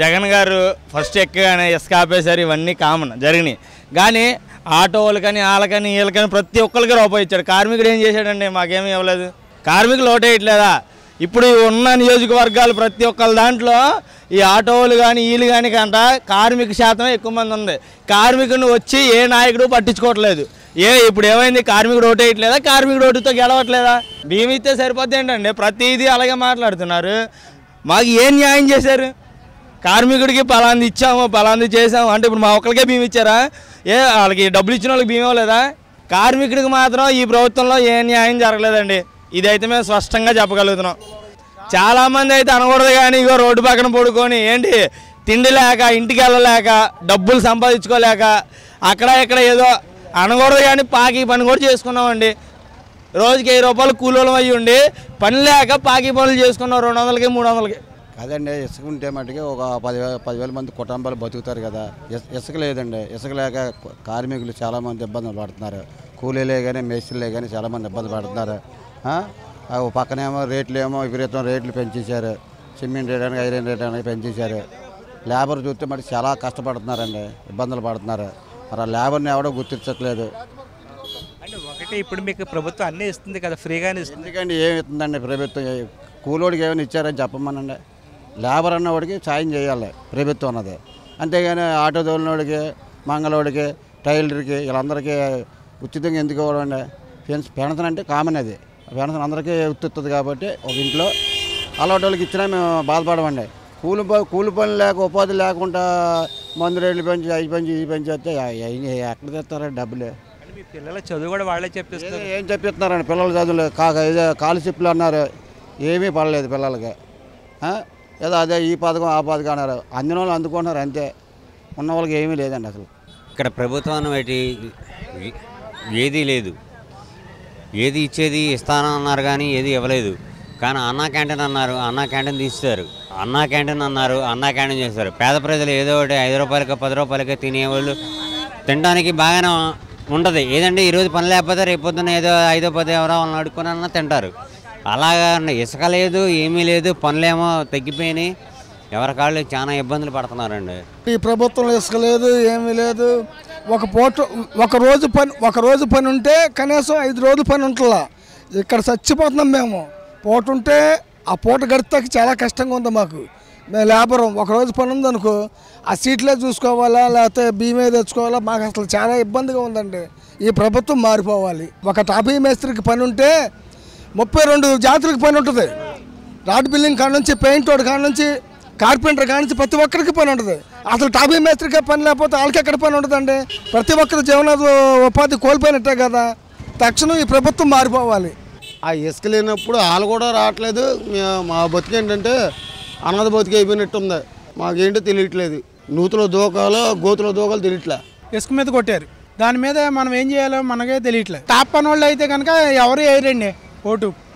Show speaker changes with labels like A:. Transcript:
A: జగన్ గారు ఫస్ట్ ఎక్కగానే ఇసుక ఆపేశారు, ఇవన్నీ కామన్ జరిగినాయి. కానీ ఆటో వాళ్ళకని వాళ్ళకని వీళ్ళకని ప్రతి ఒక్కరికి రూపాయి ఇచ్చాడు. కార్మికుడు ఏం చేశాడండి? మాకేమీ ఇవ్వలేదు. కార్మికులు ఓటేయట్లేదా? ఇప్పుడు ఉన్న నియోజకవర్గాలు ప్రతి ఒక్కరి దాంట్లో ఈ ఆటో వాళ్ళు కానీ వీళ్ళు కానీ కంట కార్మిక శాతం ఎక్కువ మంది ఉంది. కార్మికుడిని వచ్చి ఏ నాయకుడు పట్టించుకోవట్లేదు. ఇప్పుడు ఏమైంది? కార్మికుడు ఓటేయట్లేదా? కార్మికుడు ఓటుతో గెలవట్లేదా? భీమి ఇస్తే సరిపోద్ది ఏంటండి? ప్రతిదీ అలాగే మాట్లాడుతున్నారు. మాకు ఏం న్యాయం చేశారు? కార్మికుడికి పలాంది ఇచ్చాము, పలాంది చేసాము అంటే ఇప్పుడు మా ఒక్కరికే భీమి ఇచ్చారా? వాళ్ళకి డబ్బులు ఇచ్చిన వాళ్ళకి భీమి ఇవ్వలేదా? కార్మికుడికి మాత్రం ఈ ప్రభుత్వంలో ఏ న్యాయం జరగలేదండి. ఇదైతే మేము స్పష్టంగా చెప్పగలుగుతున్నాం. చాలామంది అయితే అనకూడదు కానీ ఇగో రోడ్డు పక్కన పడుకొని ఏంటి తిండి లేక, ఇంటికి వెళ్ళలేక, డబ్బులు సంపాదించుకోలేక అక్కడ ఇక్కడ ఏదో అనకూడదు కానీ పాకి పని కూడా చేసుకున్నామండి. రోజుకి 1000 రూపాయలు కూలీలం అయ్యి ఉండి పని లేక పాకి పనులు చేసుకున్నాం 200కి 300కి.
B: అదండి, ఇసుక ఉంటే మటుకి ఒక 10,000 మంది కుటుంబాలు బతుకుతారు కదా. ఇసుక లేదండి. ఇసుక లేక కార్మికులు చాలామంది ఇబ్బందులు పడుతున్నారు. కూలీలే కానీ మేస్త్రీలే కానీ చాలామంది ఇబ్బంది పడుతున్నారు. పక్కనేమో రేట్లు ఏమో విపరీతం రేట్లు పెంచేశారు. సిమెంట్ రేట్ అని, ఐరన్ రేట్ అని పెంచేశారు. లేబర్ చూస్తే మరి చాలా కష్టపడుతున్నారండి, ఇబ్బందులు పడుతున్నారు. మరి ఆ లేబర్ని ఎవడో గుర్తించట్లేదు.
C: అంటే ఒకటి ఇప్పుడు మీకు ప్రభుత్వం అన్నీ ఇస్తుంది కదా, ఫ్రీగానే ఇస్తుంది.
B: ఎందుకండి ఏమి ఇస్తుందండి ప్రభుత్వం? కూలోడికి ఏమైనా ఇచ్చారని చెప్పమనండి. లేబర్ అన్నవాడికి సాయం చేయాలి ప్రభుత్వం అన్నది. అంతేగాని ఆటో తోలినోడికి, మంగళోడికి, టైలర్కి వీళ్ళందరికీ ఉచితంగా ఎందుకు ఇవ్వడం అండి? పెన్షన్ అంటే కామన్. అది పెన్షన్ అందరికీ ఉత్తుతుంది కాబట్టి ఒక ఇంట్లో అలాంటి వాళ్ళకి ఇచ్చినా మేము బాధపడమండి. కూలి పనులు లేక, ఉపాధి లేకుండా మందు రేట్లు పెంచి, అవి పెంచి, ఇవి పెంచి వస్తే ఎక్కడ తెస్తారండి డబ్బులు?
C: మీ పిల్లల చదువు కూడా వాళ్ళే చెప్పిస్తారు.
B: ఏం చెప్పిస్తున్నారండి పిల్లల చదువులు? స్కాలర్షిప్లు అన్నారు, ఏమీ పడలేదు పిల్లలకి. ఏదో అదే ఈ పథకం ఆ పథకం అన్నారు, అందిన వాళ్ళు అందుకుంటున్నారు అంతే. ఉన్న వాళ్ళకి ఏమీ లేదండి అసలు.
D: ఇక్కడ ప్రభుత్వం ఏదీ లేదు. ఏది ఇచ్చేది ఇస్తానన్నారు కానీ ఏది ఇవ్వలేదు. కానీ అన్నా క్యాంటీన్ అన్నారు, అన్నా క్యాంటీన్ తీస్తారు. అన్నా క్యాంటీన్ అన్నారు, అన్నా క్యాంటీన్ చేస్తారు. పేద ప్రజలు ఏదో ఒకటి 5 రూపాయలకి 10 రూపాయలకి తినేవాళ్ళు తినడానికి బాగానే ఉంటుంది. ఏదంటే ఈరోజు పని లేకపోతే రేపు పొద్దున్న ఏదో 5 10 ఎవరో వాళ్ళని అడుక్కుని అన్నా తింటారు. అలాగా ఇసుక లేదు, ఏమీ లేదు, పనులేమో తగ్గిపోయినాయి. ఎవరి కాళ్ళు చాలా ఇబ్బందులు పడుతున్నారండి.
E: ఈ ప్రభుత్వంలో ఇసుక లేదు, ఏమీ లేదు. ఒక రోజు పని ఉంటే కనీసం 5 రోజులు పని ఉంటుందా? ఇక్కడ చచ్చిపోతున్నాం మేము. పూట ఉంటే ఆ పూట గడితాకి చాలా కష్టంగా ఉంది మాకు. మేము లేబరం ఒకరోజు పని ఉందనుకో ఆ సీట్లే చూసుకోవాలా, లేకపోతే బీమే తెచ్చుకోవాలా. మాకు అసలు చాలా ఇబ్బందిగా ఉందండి. ఈ ప్రభుత్వం మారిపోవాలి. ఒక టాపీ మేస్త్రికి పని ఉంటే 32 జాతులకు పని ఉంటుంది. రాడ్ బిల్డింగ్ కాడ నుంచి, పెయింట్ వాడు కాడ నుంచి, కార్పెంటర్ కాడ నుంచి ప్రతి ఒక్కరికి పని ఉంటుంది. అసలు టాపీ మేస్త్రికే పని లేకపోతే వాళ్ళకి ఎక్కడ పని ఉంటుందండి? ప్రతి ఒక్కరు జీవన ఉపాధి కోల్పోయినట్టే కదా. తక్షణం ఈ ప్రభుత్వం మారిపోవాలి.
F: ఆ ఇసుక లేనప్పుడు వాళ్ళు కూడా రావట్లేదు. మా బతుకు ఏంటంటే అన్నది బతుకు అయిపోయినట్టు ఉంది. మాకేంటో తెలియట్లేదు. నూతులో దూకాలో గోతులో దూకాలో తెలియట్లే.
G: ఇసుక మీద కొట్టారు, దాని మీద మనం ఏం చేయాలో మనకే తెలియట్లేదు. టాప్ పని వాళ్ళు అయితే కనుక ఎవరు వేయరండి ఓటు.